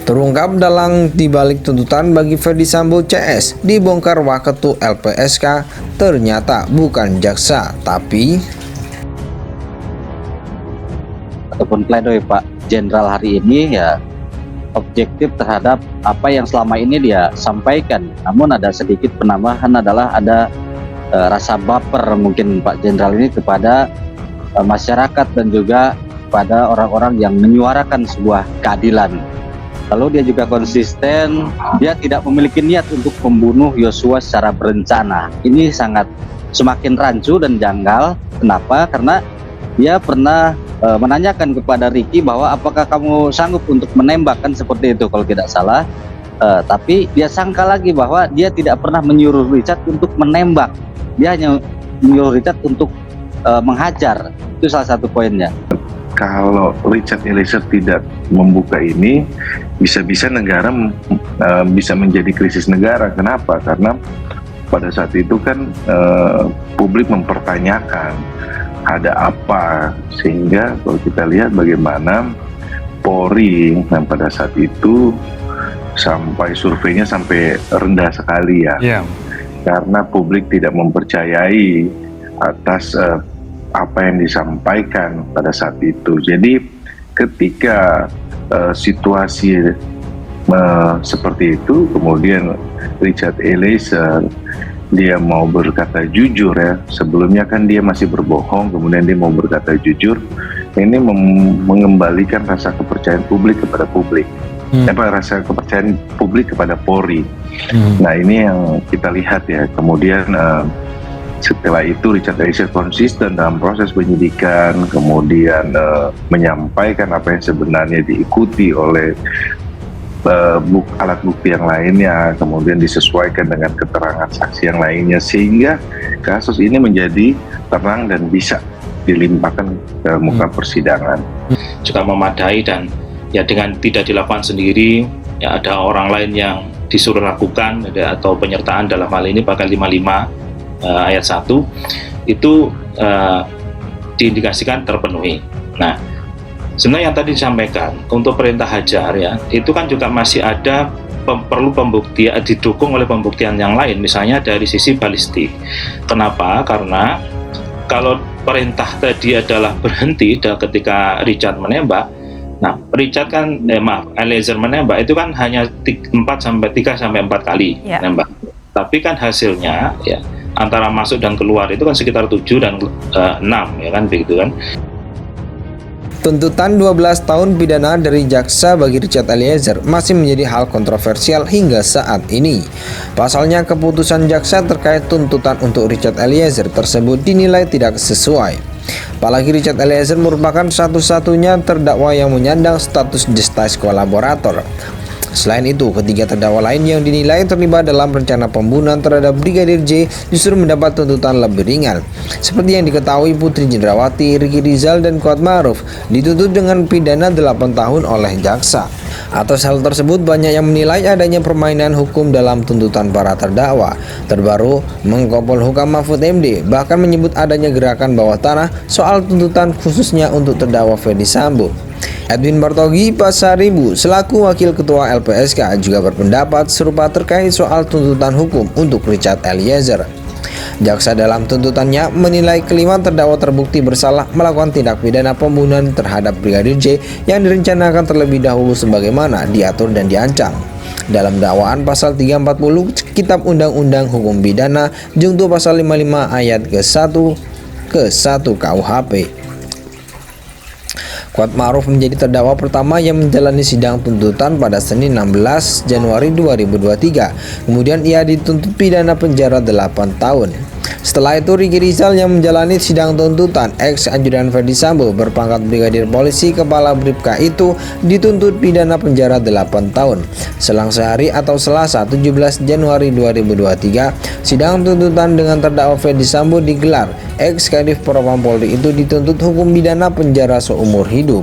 Terungkap dalang dibalik tuntutan bagi Ferdy Sambo CS, dibongkar Waketu LPSK ternyata bukan jaksa, tapi ataupun pledoi Pak Jenderal hari ini ya objektif terhadap apa yang selama ini dia sampaikan. Namun ada sedikit penambahan adalah ada rasa baper mungkin Pak Jenderal ini kepada masyarakat dan juga pada orang-orang yang menyuarakan sebuah keadilan. Lalu dia juga konsisten, dia tidak memiliki niat untuk membunuh Yosua secara berencana. Ini sangat semakin rancu dan janggal. Kenapa? Karena dia pernah menanyakan kepada Ricky bahwa apakah kamu sanggup untuk menembak, kan seperti itu kalau tidak salah. Tapi dia sangka lagi bahwa dia tidak pernah menyuruh Richard untuk menembak. Dia hanya menyuruh Richard untuk menghajar. Itu salah satu poinnya. Kalau Richard Eliezer tidak membuka ini, bisa-bisa negara bisa menjadi krisis negara. Kenapa? Karena pada saat itu kan publik mempertanyakan ada apa, sehingga kalau kita lihat bagaimana Polri yang pada saat itu sampai surveinya sampai rendah sekali ya. Karena publik tidak mempercayai atas apa yang disampaikan pada saat itu. Jadi ketika situasi seperti itu, kemudian Richard Eliezer dia mau berkata jujur ya. Sebelumnya kan dia masih berbohong, kemudian dia mau berkata jujur. Ini mengembalikan rasa kepercayaan publik kepada publik. Rasa kepercayaan publik kepada Polri. Nah ini yang kita lihat ya. Kemudian setelah itu Richard Eliezer konsisten dalam proses penyidikan, kemudian menyampaikan apa yang sebenarnya diikuti oleh alat bukti yang lainnya, kemudian disesuaikan dengan keterangan saksi yang lainnya, sehingga kasus ini menjadi terang dan bisa dilimpahkan ke muka persidangan. Juga memadai dan ya dengan tidak dilakukan sendiri, ya ada orang lain yang disuruh lakukan atau penyertaan dalam hal ini pasal 55 ayat 1 itu diindikasikan terpenuhi. Nah, sebenarnya yang tadi disampaikan untuk perintah hajar ya, itu kan juga masih ada perlu pembuktian, didukung oleh pembuktian yang lain, misalnya dari sisi balistik. Kenapa? Karena kalau perintah tadi adalah berhenti ketika Richard menembak. Nah, Richard kan Eliezer menembak itu kan hanya 3 sampai 4 kali menembak. Tapi kan hasilnya ya antara masuk dan keluar itu kan sekitar 7 dan 6 ya kan begitu kan. Tuntutan 12 tahun pidana dari jaksa bagi Richard Eliezer masih menjadi hal kontroversial hingga saat ini. Pasalnya keputusan jaksa terkait tuntutan untuk Richard Eliezer tersebut dinilai tidak sesuai. Apalagi Richard Eliezer merupakan satu-satunya terdakwa yang menyandang status justice kolaborator. Selain itu, ketiga terdakwa lain yang dinilai terlibat dalam rencana pembunuhan terhadap Brigadir J justru mendapat tuntutan lebih ringan. Seperti yang diketahui, Putri Cendrawati, Ricky Rizal, dan Kuat Ma'ruf dituntut dengan pidana 8 tahun oleh jaksa. Atas hal tersebut, banyak yang menilai adanya permainan hukum dalam tuntutan para terdakwa. Terbaru, Menko Polhukam Mahfud MD bahkan menyebut adanya gerakan bawah tanah soal tuntutan khususnya untuk terdakwa Ferdy Sambo. Edwin Bartogi Pasaribu selaku Wakil Ketua LPSK juga berpendapat serupa terkait soal tuntutan hukum untuk Richard Eliezer. Jaksa dalam tuntutannya menilai kelima terdakwa terbukti bersalah melakukan tindak pidana pembunuhan terhadap Brigadir J yang direncanakan terlebih dahulu sebagaimana diatur dan diancam dalam dakwaan pasal 340 Kitab Undang-Undang Hukum Pidana junto pasal 55 ayat ke-1 KUHP. Kuat Ma'ruf menjadi terdakwa pertama yang menjalani sidang tuntutan pada Senin 16 Januari 2023. Kemudian ia dituntut pidana penjara 8 tahun. Setelah itu Ricky Rizal yang menjalani sidang tuntutan ex-ajudan Ferdy Sambo berpangkat Brigadir Polisi Kepala Bribka itu dituntut pidana penjara 8 tahun. Selang sehari atau Selasa 17 Januari 2023, sidang tuntutan dengan terdakwa Ferdy Sambo digelar. Ex-Kadif Propam Polri itu dituntut hukum pidana penjara seumur hidup.